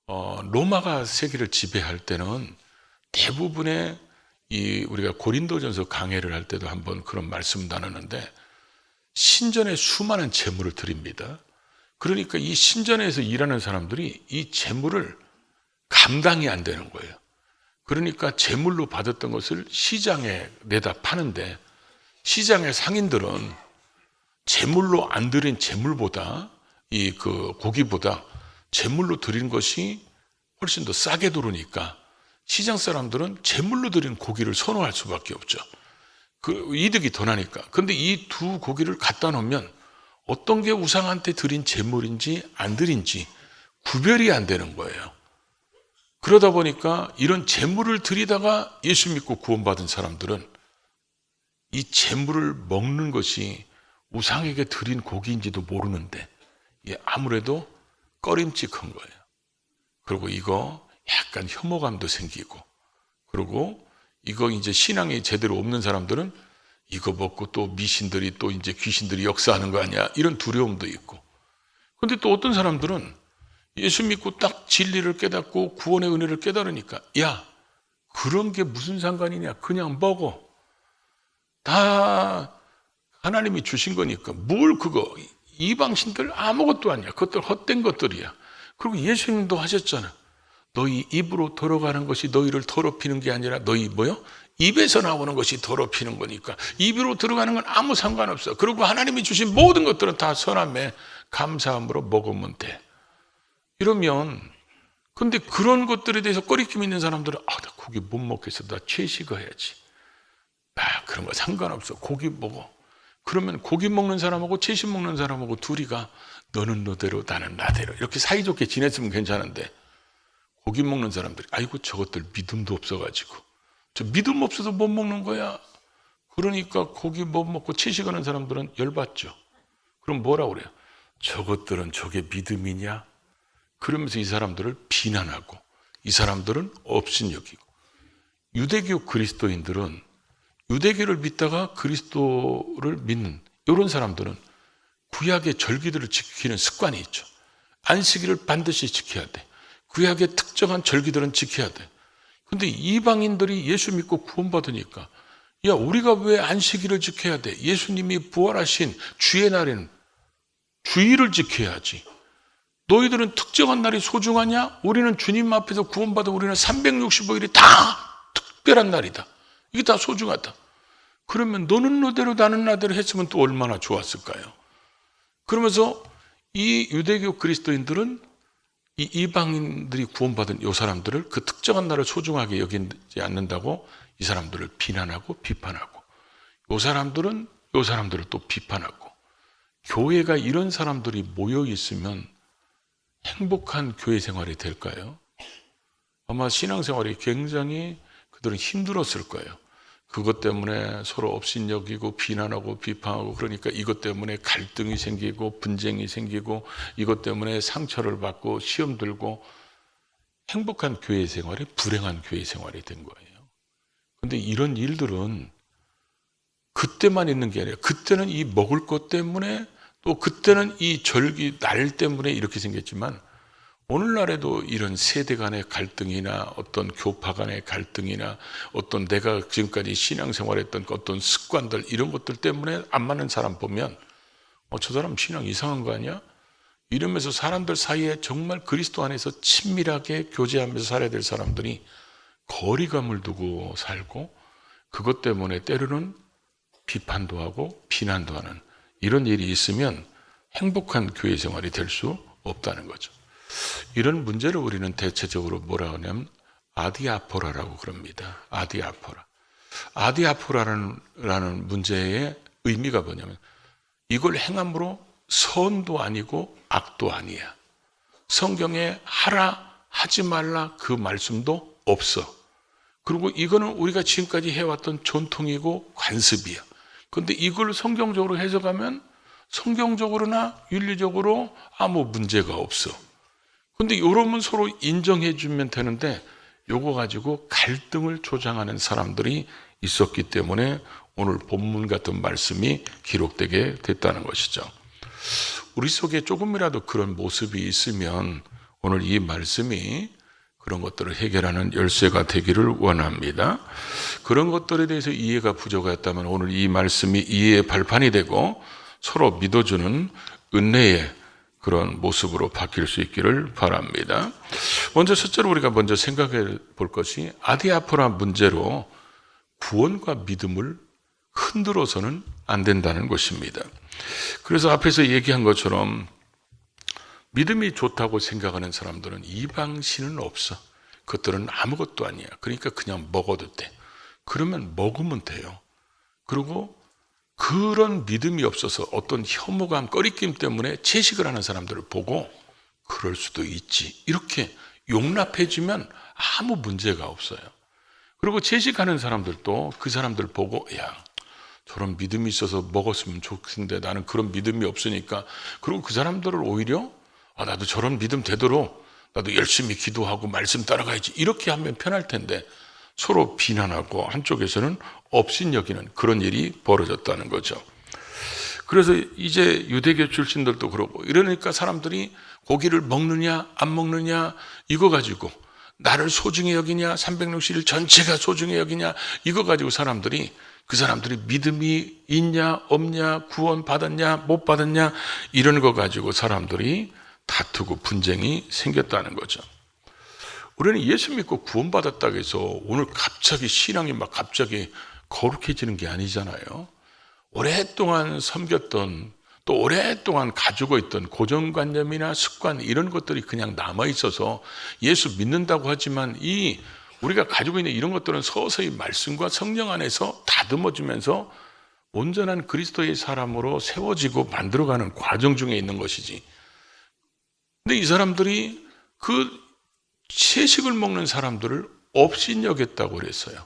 로마가 세계를 지배할 때는 대부분의 우리가 고린도전서 강해를 할 때도 한번 그런 말씀 나누는데 신전에 수많은 제물을 드립니다. 그러니까 이 신전에서 일하는 사람들이 이 제물을 감당이 안 되는 거예요. 그러니까 제물로 받았던 것을 시장에 내다 파는데 시장의 상인들은 제물로 안 드린 제물보다 그 고기보다 제물로 드린 것이 훨씬 더 싸게 들어오니까 시장 사람들은 제물로 드린 고기를 선호할 수밖에 없죠. 그 이득이 더 나니까. 근데 이 두 고기를 갖다 놓으면 어떤 게 우상한테 드린 제물인지 안 드린지 구별이 안 되는 거예요. 그러다 보니까 이런 제물을 드리다가 예수 믿고 구원받은 사람들은 이 제물을 먹는 것이 우상에게 드린 고기인지도 모르는데 아무래도 꺼림칙한 거예요. 그리고 이거 약간 혐오감도 생기고, 그리고 이거 이제 신앙이 제대로 없는 사람들은 이거 먹고 또 미신들이 또 이제 귀신들이 역사하는 거 아니야, 이런 두려움도 있고. 근데 또 어떤 사람들은 예수 믿고 딱 진리를 깨닫고 구원의 은혜를 깨달으니까 야, 그런 게 무슨 상관이냐, 그냥 먹어. 다 하나님이 주신 거니까 뭘 그거, 이방신들 아무것도 아니야. 그것들 헛된 것들이야. 그리고 예수님도 하셨잖아. 너희 입으로 들어가는 것이 너희를 더럽히는 게 아니라 너희 입에서 나오는 것이 더럽히는 거니까 입으로 들어가는 건 아무 상관없어. 그리고 하나님이 주신 모든 것들은 다 선함에 감사함으로 먹으면 돼. 이러면, 근데 그런 것들에 대해서 꺼리낌 있는 사람들은 나 고기 못 먹겠어. 나 채식을 해야지. 그런 거 상관없어. 고기 먹어. 그러면 고기 먹는 사람하고 채식 먹는 사람하고 둘이가 너는 너대로 나는 나대로 이렇게 사이좋게 지냈으면 괜찮은데, 고기 먹는 사람들이 아이고 저것들 믿음도 없어가지고 저 믿음 없어서 못 먹는 거야. 그러니까 고기 못 먹고 채식하는 사람들은 열받죠. 그럼 뭐라고 그래요? 저것들은 저게 믿음이냐? 그러면서 이 사람들을 비난하고 이 사람들은 업신여기고, 유대교 그리스도인들은 유대교를 믿다가 그리스도를 믿는 이런 사람들은 구약의 절기들을 지키는 습관이 있죠. 안식일을 반드시 지켜야 돼. 구약의 특정한 절기들은 지켜야 돼. 근데 이방인들이 예수 믿고 구원받으니까 야, 우리가 왜 안식일을 지켜야 돼? 예수님이 부활하신 주의 날에는 주일을 지켜야지. 너희들은 특정한 날이 소중하냐? 우리는 주님 앞에서 구원받은 우리는 365일이 다 특별한 날이다. 이게 다 소중하다. 그러면 너는 너대로 나는 나대로 했으면 또 얼마나 좋았을까요? 그러면서 이 유대교 그리스도인들은 이 이방인들이 구원받은 이 사람들을 그 특정한 날을 소중하게 여기지 않는다고 이 사람들을 비난하고 비판하고, 이 사람들은 이 사람들을 또 비판하고. 교회가 이런 사람들이 모여 있으면 행복한 교회 생활이 될까요? 아마 신앙생활이 굉장히 그들은 힘들었을 거예요. 그것 때문에 서로 업신여기고 비난하고 비판하고, 그러니까 이것 때문에 갈등이 생기고 분쟁이 생기고 이것 때문에 상처를 받고 시험 들고, 행복한 교회 생활이 불행한 교회 생활이 된 거예요. 그런데 이런 일들은 그때만 있는 게 아니라 그때는 이 먹을 것 때문에, 또 그때는 이 절기 날 때문에 이렇게 생겼지만 오늘날에도 이런 세대 간의 갈등이나 어떤 교파 간의 갈등이나 어떤 내가 지금까지 신앙생활했던 어떤 습관들, 이런 것들 때문에 안 맞는 사람 보면 저 사람 신앙 이상한 거 아니야? 이러면서 사람들 사이에 정말 그리스도 안에서 친밀하게 교제하면서 살아야 될 사람들이 거리감을 두고 살고, 그것 때문에 때로는 비판도 하고 비난도 하는 이런 일이 있으면 행복한 교회 생활이 될 수 없다는 거죠. 이런 문제를 우리는 대체적으로 뭐라 하냐면 아디아포라라고 그럽니다. 아디아포라. 아디아포라라는 문제의 의미가 뭐냐면 이걸 행함으로 선도 아니고 악도 아니야. 성경에 하라 하지 말라 그 말씀도 없어. 그리고 이거는 우리가 지금까지 해왔던 전통이고 관습이야. 그런데 이걸 성경적으로 해석하면 성경적으로나 윤리적으로 아무 문제가 없어. 근데 이러면 서로 인정해 주면 되는데 요거 가지고 갈등을 조장하는 사람들이 있었기 때문에 오늘 본문 같은 말씀이 기록되게 됐다는 것이죠. 우리 속에 조금이라도 그런 모습이 있으면 오늘 이 말씀이 그런 것들을 해결하는 열쇠가 되기를 원합니다. 그런 것들에 대해서 이해가 부족하였다면 오늘 이 말씀이 이해의 발판이 되고 서로 믿어주는 은혜의 그런 모습으로 바뀔 수 있기를 바랍니다. 먼저 첫째로 우리가 먼저 생각해 볼 것이 아디아포라 문제로 구원과 믿음을 흔들어서는 안 된다는 것입니다. 그래서 앞에서 얘기한 것처럼 믿음이 좋다고 생각하는 사람들은 이방신은 없어. 그것들은 아무것도 아니야. 그러니까 그냥 먹어도 돼. 그러면 먹으면 돼요. 그리고 그런 믿음이 없어서 어떤 혐오감, 꺼리낌 때문에 채식을 하는 사람들을 보고 그럴 수도 있지. 이렇게 용납해주면 아무 문제가 없어요. 그리고 채식하는 사람들도 그 사람들 보고 야, 저런 믿음이 있어서 먹었으면 좋겠는데 나는 그런 믿음이 없으니까, 그리고 그 사람들을 오히려 나도 저런 믿음 되도록 나도 열심히 기도하고 말씀 따라가야지, 이렇게 하면 편할 텐데 서로 비난하고 한쪽에서는 업신여기는 그런 일이 벌어졌다는 거죠. 그래서 이제 유대교 출신들도 그러고 이러니까 사람들이 고기를 먹느냐 안 먹느냐 이거 가지고 나를 소중히 여기냐, 360일 전체가 소중히 여기냐, 이거 가지고 그 사람들이 믿음이 있냐 없냐, 구원 받았냐 못 받았냐, 이런 거 가지고 사람들이 다투고 분쟁이 생겼다는 거죠. 우리는 예수 믿고 구원 받았다고 해서 오늘 갑자기 신앙이 막 갑자기 거룩해지는 게 아니잖아요. 오랫동안 섬겼던, 또 오랫동안 가지고 있던 고정관념이나 습관, 이런 것들이 그냥 남아있어서 예수 믿는다고 하지만 우리가 가지고 있는 이런 것들은 서서히 말씀과 성령 안에서 다듬어지면서 온전한 그리스도의 사람으로 세워지고 만들어가는 과정 중에 있는 것이지. 근데 이 사람들이 그 채식을 먹는 사람들을 업신여겼다고 그랬어요.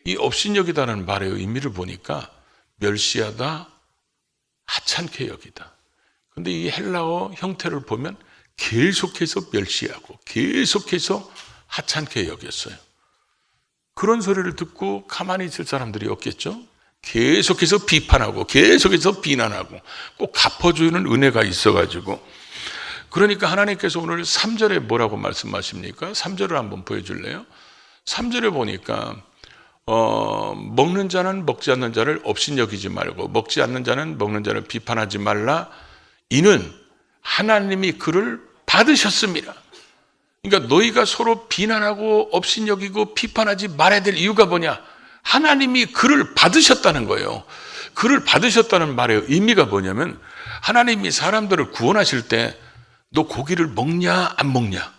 이 업신여기다는 말의 의미를 보니까 멸시하다, 하찮게 여기다. 근데 이 헬라어 형태를 보면 계속해서 멸시하고 계속해서 하찮게 여겼어요. 그런 소리를 듣고 가만히 있을 사람들이 없겠죠? 계속해서 비판하고 계속해서 비난하고 꼭 갚아주는 은혜가 있어가지고, 그러니까 하나님께서 오늘 3절에 뭐라고 말씀하십니까? 3절을 한번 보여줄래요? 3절에 보니까 먹는 자는 먹지 않는 자를 업신여기지 말고 먹지 않는 자는 먹는 자를 비판하지 말라. 이는 하나님이 그를 받으셨습니다. 그러니까 너희가 서로 비난하고 업신여기고 비판하지 말아야 될 이유가 뭐냐? 하나님이 그를 받으셨다는 거예요. 그를 받으셨다는 말의 의미가 뭐냐면 하나님이 사람들을 구원하실 때 너 고기를 먹냐 안 먹냐,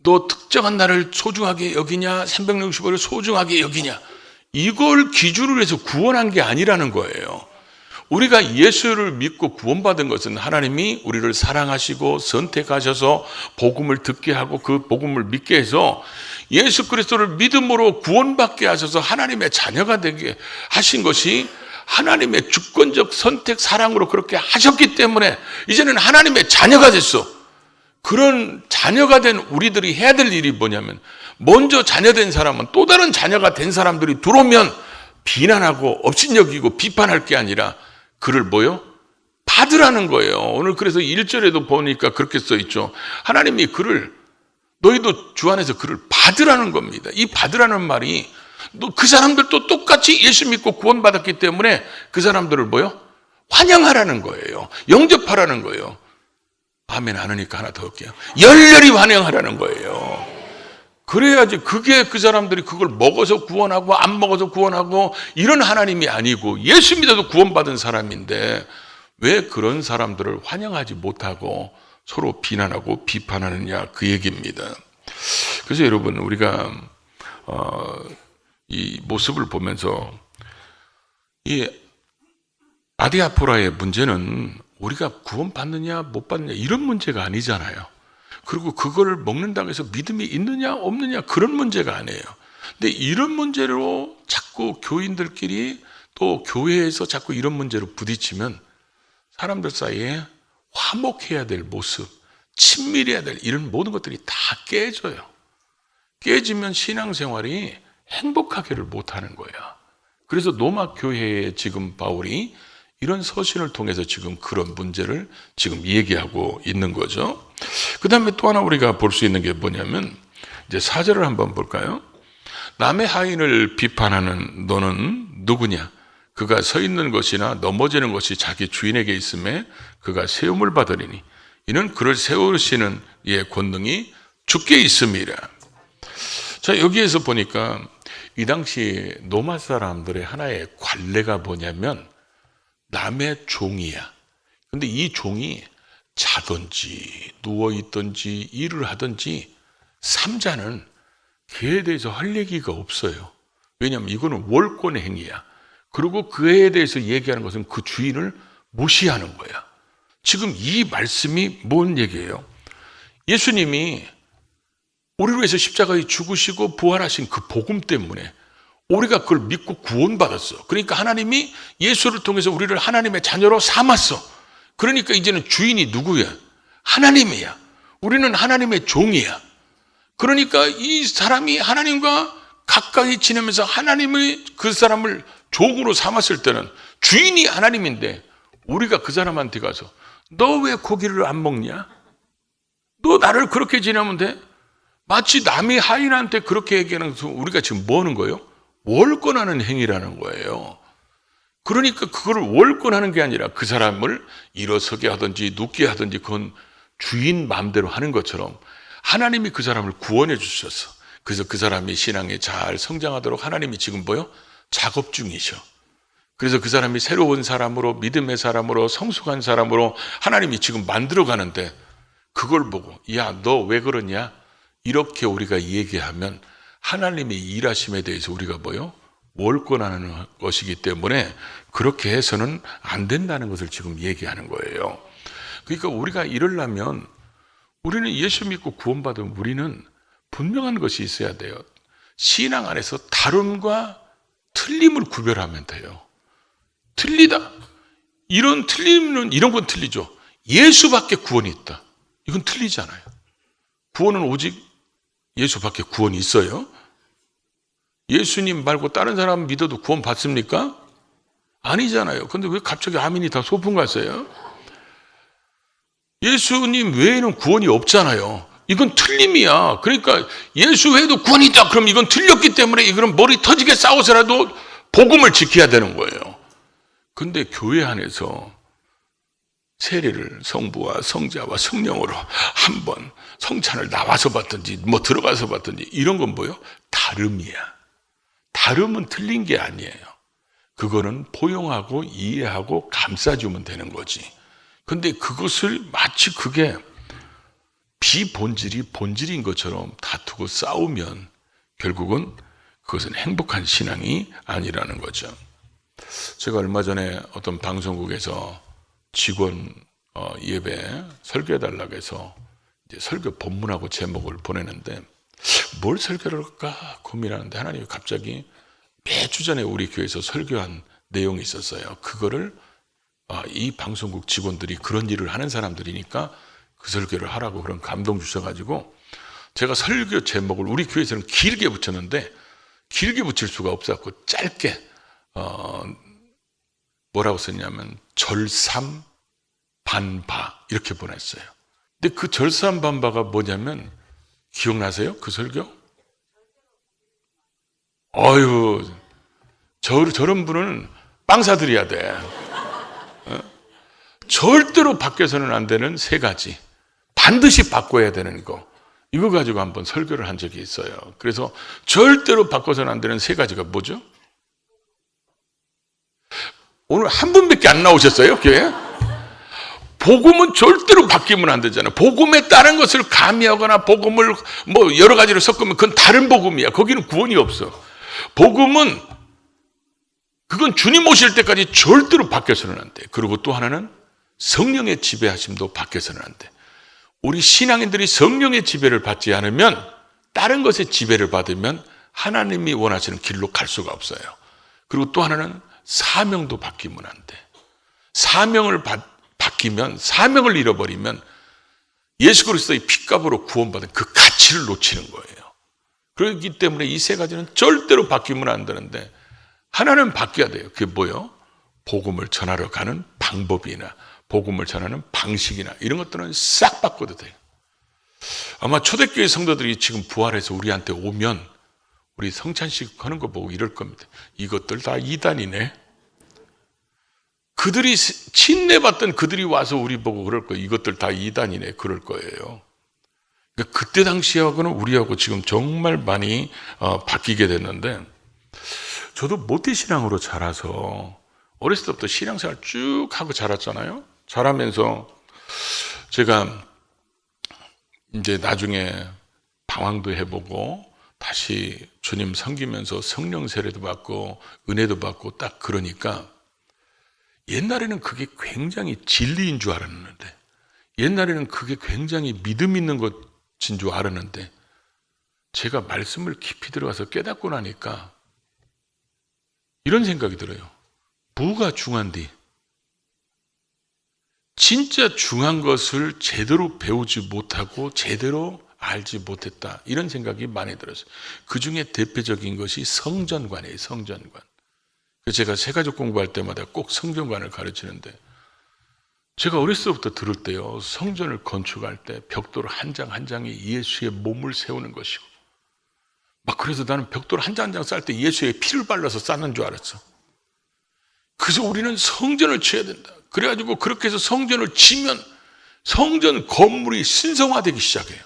너 특정한 날을 소중하게 여기냐 365를 소중하게 여기냐, 이걸 기준으로 해서 구원한 게 아니라는 거예요. 우리가 예수를 믿고 구원받은 것은 하나님이 우리를 사랑하시고 선택하셔서 복음을 듣게 하고 그 복음을 믿게 해서 예수 그리스도를 믿음으로 구원받게 하셔서 하나님의 자녀가 되게 하신 것이 하나님의 주권적 선택 사랑으로 그렇게 하셨기 때문에 이제는 하나님의 자녀가 됐어. 그런 자녀가 된 우리들이 해야 될 일이 뭐냐면, 먼저 자녀된 사람은 또 다른 자녀가 된 사람들이 들어오면 비난하고 업신여기고 비판할 게 아니라 그를 뭐요? 받으라는 거예요. 오늘 그래서 1절에도 보니까 그렇게 써 있죠. 하나님이 그를, 너희도 주 안에서 그를 받으라는 겁니다. 이 받으라는 말이 그 사람들도 똑같이 예수 믿고 구원받았기 때문에 그 사람들을 뭐요? 환영하라는 거예요. 영접하라는 거예요. 아멘 안 하니까 하나 더 할게요. 열렬히 환영하라는 거예요. 그래야지, 그게 그 사람들이 그걸 먹어서 구원하고 안 먹어서 구원하고 이런 하나님이 아니고 예수 믿어도 구원받은 사람인데 왜 그런 사람들을 환영하지 못하고 서로 비난하고 비판하느냐, 그 얘기입니다. 그래서 여러분, 우리가 이 모습을 보면서 이 아디아포라의 문제는 우리가 구원받느냐 못 받느냐 이런 문제가 아니잖아요. 그리고 그걸 먹는다고 해서 믿음이 있느냐 없느냐 그런 문제가 아니에요. 근데 이런 문제로 자꾸 교인들끼리 또 교회에서 자꾸 이런 문제로 부딪히면 사람들 사이에 화목해야 될 모습, 친밀해야 될 이런 모든 것들이 다 깨져요. 깨지면 신앙생활이 행복하기를 못하는 거야. 그래서 로마 교회에 지금 바울이 이런 서신을 통해서 지금 그런 문제를 지금 얘기하고 있는 거죠. 그 다음에 또 하나 우리가 볼 수 있는 게 뭐냐면 이제 4절을 한번 볼까요? 남의 하인을 비판하는 너는 누구냐? 그가 서 있는 것이나 넘어지는 것이 자기 주인에게 있음에 그가 세움을 받으리니 이는 그를 세우시는 이의 권능이 주께 있음이라. 자, 여기에서 보니까 이 당시 로마 사람들의 하나의 관례가 뭐냐면 남의 종이야. 근데 이 종이 자든지 누워있든지 일을 하든지 삼자는 그에 대해서 할 얘기가 없어요. 왜냐하면 이거는 월권의 행위야. 그리고 그에 대해서 얘기하는 것은 그 주인을 무시하는 거야. 지금 이 말씀이 뭔 얘기예요? 예수님이 우리를 위해서 십자가에 죽으시고 부활하신 그 복음 때문에 우리가 그걸 믿고 구원받았어. 그러니까 하나님이 예수를 통해서 우리를 하나님의 자녀로 삼았어. 그러니까 이제는 주인이 누구야? 하나님이야. 우리는 하나님의 종이야. 그러니까 이 사람이 하나님과 가까이 지내면서 하나님의 그 사람을 종으로 삼았을 때는 주인이 하나님인데 우리가 그 사람한테 가서 너 왜 고기를 안 먹냐? 너 나를 그렇게 지내면 돼? 마치 남이 하인한테 그렇게 얘기하는 것은 우리가 지금 뭐 하는 거예요? 월권하는 행위라는 거예요. 그러니까 그거를 월권하는 게 아니라 그 사람을 일어서게 하든지 눕게 하든지 그건 주인 마음대로 하는 것처럼 하나님이 그 사람을 구원해 주셨어. 그래서 그 사람이 신앙에 잘 성장하도록 하나님이 지금 뭐요? 작업 중이셔. 그래서 그 사람이 새로운 사람으로 믿음의 사람으로 성숙한 사람으로 하나님이 지금 만들어 가는데 그걸 보고 야, 너 왜 그러냐? 이렇게 우리가 얘기하면 하나님의 일하심에 대해서 우리가 뭐요? 월권하는 것이기 때문에 그렇게 해서는 안 된다는 것을 지금 얘기하는 거예요. 그러니까 우리가 이러려면 우리는 예수 믿고 구원받은 우리는 분명한 것이 있어야 돼요. 신앙 안에서 다름과 틀림을 구별하면 돼요. 틀리다. 이런 틀림은 이런 건 틀리죠. 예수밖에 구원이 있다. 이건 틀리잖아요. 구원은 오직 예수밖에 구원이 있어요. 예수님 말고 다른 사람 믿어도 구원 받습니까? 아니잖아요. 근데 왜 갑자기 아멘이 다 소풍 갔어요? 예수님 외에는 구원이 없잖아요. 이건 틀림이야. 그러니까 예수 외에도 구원이 있다. 그럼 이건 틀렸기 때문에 이거는 머리 터지게 싸워서라도 복음을 지켜야 되는 거예요. 근데 교회 안에서 세례를 성부와 성자와 성령으로 한번 성찬을 나와서 받든지 뭐 들어가서 받든지 이런 건 뭐예요? 다름이야. 다름은 틀린 게 아니에요. 그거는 포용하고 이해하고 감싸주면 되는 거지. 근데 그것을 마치 그게 비본질이 본질인 것처럼 다투고 싸우면 결국은 그것은 행복한 신앙이 아니라는 거죠. 제가 얼마 전에 어떤 방송국에서 직원 예배 설교해달라고 해서 이제 설교 본문하고 제목을 보내는데 뭘 설교를 할까 고민하는데 하나님이 갑자기 몇 주 전에 우리 교회에서 설교한 내용이 있었어요. 그거를 이 방송국 직원들이 그런 일을 하는 사람들이니까 그 설교를 하라고 그런 감동 주셔가지고 제가 설교 제목을 우리 교회에서는 길게 붙였는데 길게 붙일 수가 없었고 짧게 뭐라고 썼냐면 절삼 반바 이렇게 보냈어요. 근데 그 절삼 반바가 뭐냐면 기억나세요? 그 설교? 어휴, 저런 분은 빵 사드려야 돼. 절대로 바뀌어서는 안 되는 세 가지. 반드시 바꿔야 되는 거. 이거 가지고 한번 설교를 한 적이 있어요. 그래서 절대로 바꿔서는 안 되는 세 가지가 뭐죠? 오늘 한 분밖에 안 나오셨어요, 교회? 복음은 절대로 바뀌면 안 되잖아요. 복음에 다른 것을 가미하거나 복음을 뭐 여러 가지로 섞으면 그건 다른 복음이야. 거기는 구원이 없어. 복음은 그건 주님 오실 때까지 절대로 바뀌어서는 안 돼. 그리고 또 하나는 성령의 지배하심도 바뀌어서는 안 돼. 우리 신앙인들이 성령의 지배를 받지 않으면 다른 것의 지배를 받으면 하나님이 원하시는 길로 갈 수가 없어요. 그리고 또 하나는 사명도 바뀌면 안 돼. 사명을 바뀌면 사명을 잃어버리면 예수 그리스도의 핏값으로 구원받은 그 가치를 놓치는 거예요. 그렇기 때문에 이 세 가지는 절대로 바뀌면 안 되는데 하나는 바뀌어야 돼요. 그게 뭐예요? 복음을 전하러 가는 방법이나 복음을 전하는 방식이나 이런 것들은 싹 바꿔도 돼요. 아마 초대교회 성도들이 지금 부활해서 우리한테 오면 우리 성찬식 하는 거 보고 이럴 겁니다. 이것들 다 이단이네. 그들이 친내받던 그들이 와서 우리 보고 그럴 거예요. 이것들 다 이단이네. 그럴 거예요. 그러니까 그때 당시하고는 우리하고 지금 정말 많이 바뀌게 됐는데, 저도 모태신앙으로 자라서 어렸을 때부터 신앙생활 쭉 하고 자랐잖아요. 자라면서 제가 이제 나중에 방황도 해보고 다시 주님 섬기면서 성령 세례도 받고 은혜도 받고 딱 그러니까 옛날에는 그게 굉장히 진리인 줄 알았는데, 옛날에는 그게 굉장히 믿음 있는 것인 줄 알았는데, 제가 말씀을 깊이 들어가서 깨닫고 나니까 이런 생각이 들어요. 뭐가 중요한디? 진짜 중요한 것을 제대로 배우지 못하고 제대로 알지 못했다. 이런 생각이 많이 들었어요. 그 중에 대표적인 것이 성전관이에요. 성전관. 제가 새가족 공부할 때마다 꼭 성전관을 가르치는데, 제가 어렸을 때부터 들을 때요, 성전을 건축할 때 벽돌 한 장 한 장에 예수의 몸을 세우는 것이고, 막 그래서 나는 벽돌 한 장 한 장 쌀 때 예수의 피를 발라서 쌓는 줄 알았어. 그래서 우리는 성전을 쳐야 된다. 그래가지고 그렇게 해서 성전을 치면 성전 건물이 신성화되기 시작해요.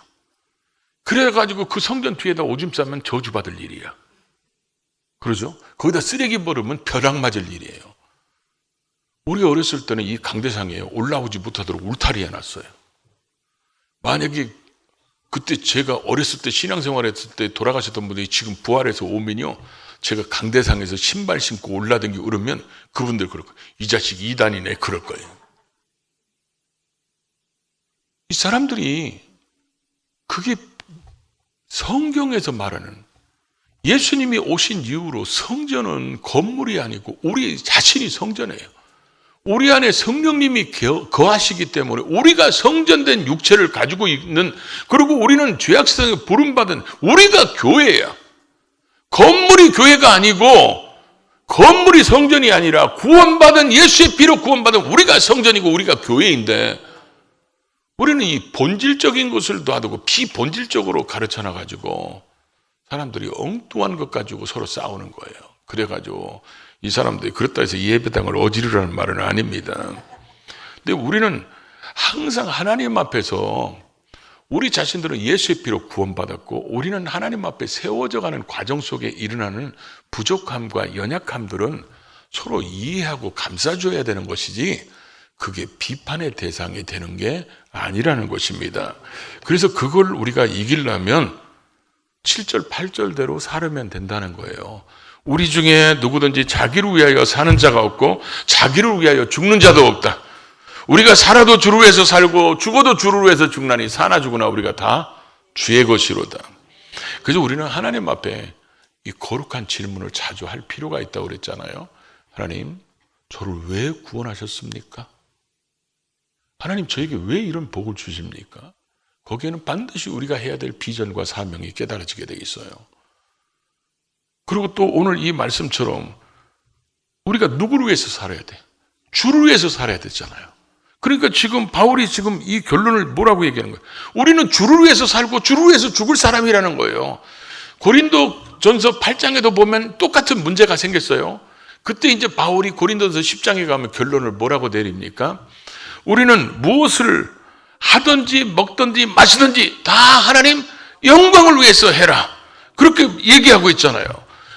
그래가지고 그 성전 뒤에다 오줌 싸면 저주받을 일이야. 그러죠? 거기다 쓰레기 버리면 벼락 맞을 일이에요. 우리 어렸을 때는 이 강대상에 올라오지 못하도록 울타리 해놨어요. 만약에 그때 제가 어렸을 때 신앙생활 했을 때 돌아가셨던 분들이 지금 부활해서 오면요, 제가 강대상에서 신발 신고 올라다니고 그러면 그분들 그럴 거예요. 이 자식 이단이네. 그럴 거예요. 이 사람들이 그게 성경에서 말하는, 예수님이 오신 이후로 성전은 건물이 아니고 우리 자신이 성전이에요. 우리 안에 성령님이 거하시기 때문에 우리가 성전된 육체를 가지고 있는, 그리고 우리는 죄악세상에 부름받은 우리가 교회야. 건물이 교회가 아니고, 건물이 성전이 아니라 구원받은, 예수의 피로 구원받은 우리가 성전이고 우리가 교회인데, 우리는 이 본질적인 것을 놔두고 비본질적으로 가르쳐 놔가지고 사람들이 엉뚱한 것 가지고 서로 싸우는 거예요. 그래가지고 이 사람들이 그렇다 해서 예배당을 어지르라는 말은 아닙니다. 근데 우리는 항상 하나님 앞에서 우리 자신들은 예수의 피로 구원받았고, 우리는 하나님 앞에 세워져 가는 과정 속에 일어나는 부족함과 연약함들은 서로 이해하고 감싸줘야 되는 것이지, 그게 비판의 대상이 되는 게 아니라는 것입니다. 그래서 그걸 우리가 이기려면 7절, 8절대로 살으면 된다는 거예요. 우리 중에 누구든지 자기를 위하여 사는 자가 없고 자기를 위하여 죽는 자도 없다. 우리가 살아도 주를 위해서 살고 죽어도 주를 위해서 죽나니 사나 죽으나 우리가 다 주의 것이로다. 그래서 우리는 하나님 앞에 이 거룩한 질문을 자주 할 필요가 있다고 그랬잖아요. 하나님, 저를 왜 구원하셨습니까? 하나님, 저에게 왜 이런 복을 주십니까? 거기에는 반드시 우리가 해야 될 비전과 사명이 깨달아지게 돼 있어요. 그리고 또 오늘 이 말씀처럼 우리가 누구를 위해서 살아야 돼? 주를 위해서 살아야 되잖아요. 그러니까 지금 바울이 지금 이 결론을 뭐라고 얘기하는 거예요? 우리는 주를 위해서 살고 주를 위해서 죽을 사람이라는 거예요. 고린도전서 8장에도 보면 똑같은 문제가 생겼어요. 그때 이제 바울이 고린도전서 10장에 가면 결론을 뭐라고 내립니까? 우리는 무엇을 하든지 먹든지 마시든지 다 하나님 영광을 위해서 해라. 그렇게 얘기하고 있잖아요.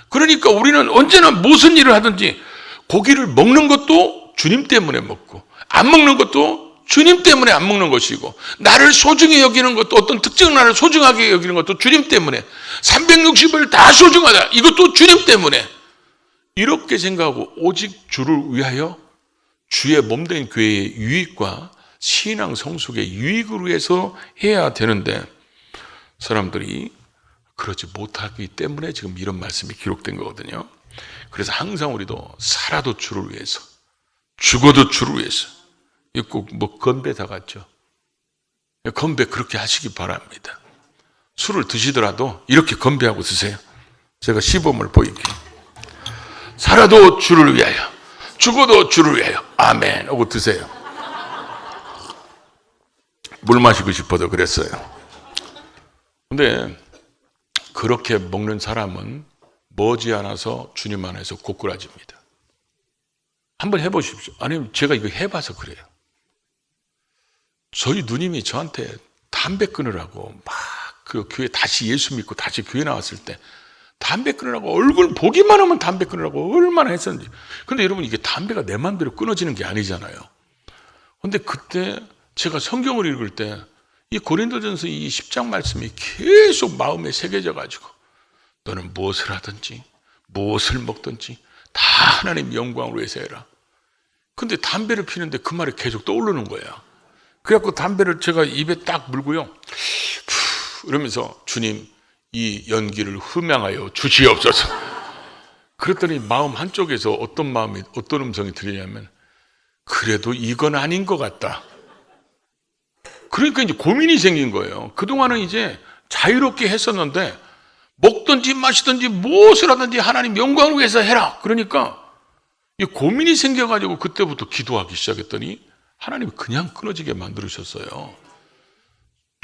그러니까 우리는 언제나 무슨 일을 하든지 고기를 먹는 것도 주님 때문에 먹고, 안 먹는 것도 주님 때문에 안 먹는 것이고, 나를 소중히 여기는 것도, 어떤 특정 나를 소중하게 여기는 것도 주님 때문에, 360을 다 소중하다, 이것도 주님 때문에, 이렇게 생각하고 오직 주를 위하여 주의 몸된 교회의 유익과 신앙 성숙의 유익을 위해서 해야 되는데, 사람들이 그러지 못하기 때문에 지금 이런 말씀이 기록된 거거든요. 그래서 항상 우리도 살아도 주를 위해서, 죽어도 주를 위해서, 이거 꼭 뭐 건배 다 같죠. 건배 그렇게 하시기 바랍니다. 술을 드시더라도 이렇게 건배하고 드세요. 제가 시범을 보일게요. 살아도 주를 위하여, 죽어도 주를 위하여 아멘 하고 드세요. 물 마시고 싶어도 그랬어요. 근데 그렇게 먹는 사람은 머지않아서 주님 안에서 고꾸라집니다. 한번 해보십시오. 아니면 제가 이거 해봐서 그래요. 저희 누님이 저한테 담배 끊으라고 막 그 교회 다시 예수 믿고 다시 교회 나왔을 때 담배 끊으라고 얼굴 보기만 하면 담배 끊으라고 얼마나 했었는지. 근데 여러분 이게 담배가 내 마음대로 끊어지는 게 아니잖아요. 근데 그때 제가 성경을 읽을 때 이 고린도전서 이 10장 말씀이 계속 마음에 새겨져 가지고 너는 무엇을 하든지 무엇을 먹든지 다 하나님 영광으로 위해서 해라. 근데 담배를 피는데 그 말이 계속 떠오르는 거야. 그래갖고 담배를 제가 입에 딱 물고요. 이러면서 주님 이 연기를 흠양하여 주시옵소서. 그랬더니 마음 한쪽에서 어떤 음성이 들리냐면 그래도 이건 아닌 것 같다. 그러니까 이제 고민이 생긴 거예요. 그동안은 이제 자유롭게 했었는데 먹든지 마시든지 무엇을 하든지 하나님 영광을 위해서 해라. 그러니까 이 고민이 생겨가지고 그때부터 기도하기 시작했더니 하나님이 그냥 끊어지게 만들으셨어요.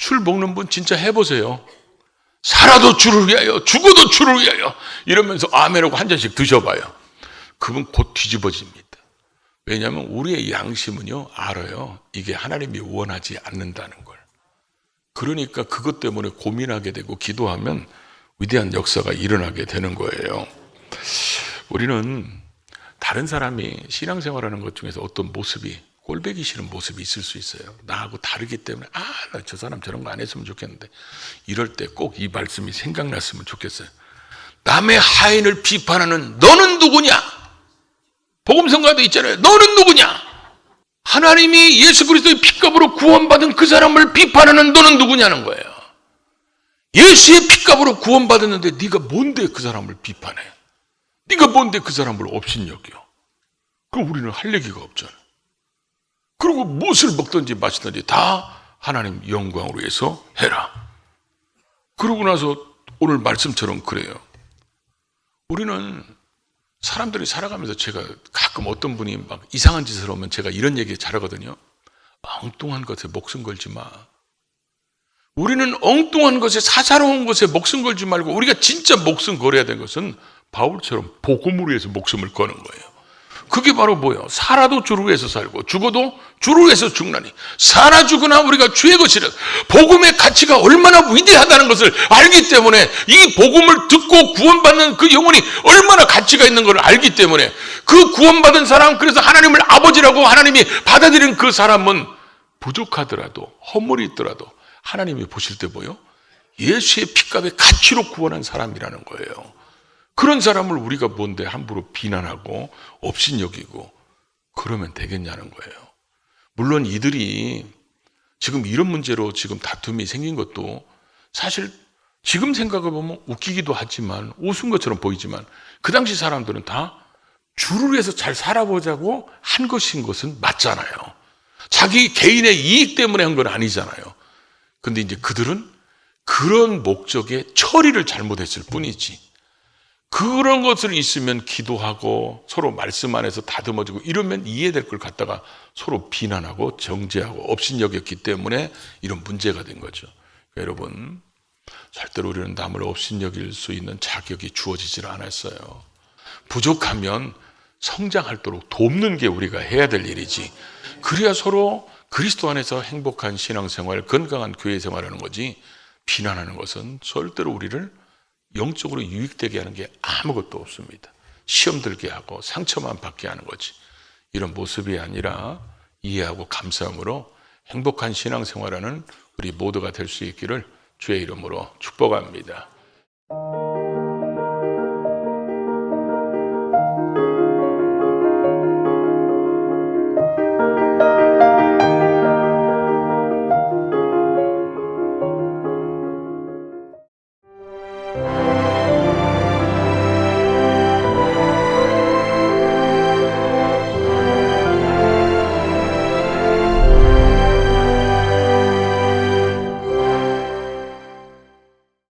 술 먹는 분 진짜 해보세요. 살아도 주를 위하여 죽어도 주를 위하여 이러면서 아멘하고 한 잔씩 드셔봐요. 그분 곧 뒤집어집니다. 왜냐하면 우리의 양심은요 알아요. 이게 하나님이 원하지 않는다는 걸. 그러니까 그것 때문에 고민하게 되고 기도하면 위대한 역사가 일어나게 되는 거예요. 우리는 다른 사람이 신앙생활하는 것 중에서 어떤 모습이 꼴보기 싫은 모습이 있을 수 있어요. 나하고 다르기 때문에 나 저 사람 저런 거 안 했으면 좋겠는데 이럴 때 꼭 이 말씀이 생각났으면 좋겠어요. 남의 하인을 비판하는 너는 누구냐? 복음성가도 있잖아요. 너는 누구냐? 하나님이 예수 그리스도의 핏값으로 구원받은 그 사람을 비판하는 너는 누구냐는 거예요. 예수의 핏값으로 구원받았는데 네가 뭔데 그 사람을 비판해? 네가 뭔데 그 사람을 업신여겨? 그럼 우리는 할 얘기가 없잖아. 그리고 무엇을 먹든지 마시든지 다 하나님 영광으로 위해서 해라. 그러고 나서 오늘 말씀처럼 그래요. 우리는 사람들이 살아가면서 제가 가끔 어떤 분이 막 이상한 짓을 하면 제가 이런 얘기 잘하거든요. 엉뚱한 것에 목숨 걸지 마. 우리는 엉뚱한 것에 사사로운 것에 목숨 걸지 말고 우리가 진짜 목숨 걸어야 되는 것은 바울처럼 복음을 위해서 목숨을 거는 거예요. 그게 바로 뭐예요? 살아도 주를 위해서 살고 죽어도 주를 위해서 죽나니 살아 죽으나 우리가 주의 것이라. 복음의 가치가 얼마나 위대하다는 것을 알기 때문에 이 복음을 듣고 구원받는 그 영혼이 얼마나 가치가 있는 걸 알기 때문에 그 구원받은 사람, 그래서 하나님을 아버지라고 하나님이 받아들인 그 사람은 부족하더라도 허물이 있더라도 하나님이 보실 때 뭐예요? 예수의 핏값의 가치로 구원한 사람이라는 거예요. 그런 사람을 우리가 뭔데 함부로 비난하고 업신여기고 그러면 되겠냐는 거예요. 물론 이들이 지금 이런 문제로 지금 다툼이 생긴 것도 사실 지금 생각해 보면 웃기기도 하지만 웃은 것처럼 보이지만 그 당시 사람들은 다 주를 위해서 잘 살아보자고 한 것인 것은 맞잖아요. 자기 개인의 이익 때문에 한 건 아니잖아요. 근데 이제 그들은 그런 목적의 처리를 잘못했을 뿐이지. 그런 것을 있으면 기도하고 서로 말씀 안에서 다듬어지고 이러면 이해될 걸 갖다가 서로 비난하고 정죄하고 업신여겼기 때문에 이런 문제가 된 거죠. 그러니까 여러분 절대로 우리는 남을 업신여길 수 있는 자격이 주어지질 않았어요. 부족하면 성장하도록 돕는 게 우리가 해야 될 일이지. 그래야 서로 그리스도 안에서 행복한 신앙생활, 건강한 교회 생활하는 거지. 비난하는 것은 절대로 우리를 영적으로 유익되게 하는 게 아무것도 없습니다. 시험 들게 하고 상처만 받게 하는 거지. 이런 모습이 아니라 이해하고 감사함으로 행복한 신앙생활하는 우리 모두가 될 수 있기를 주의 이름으로 축복합니다.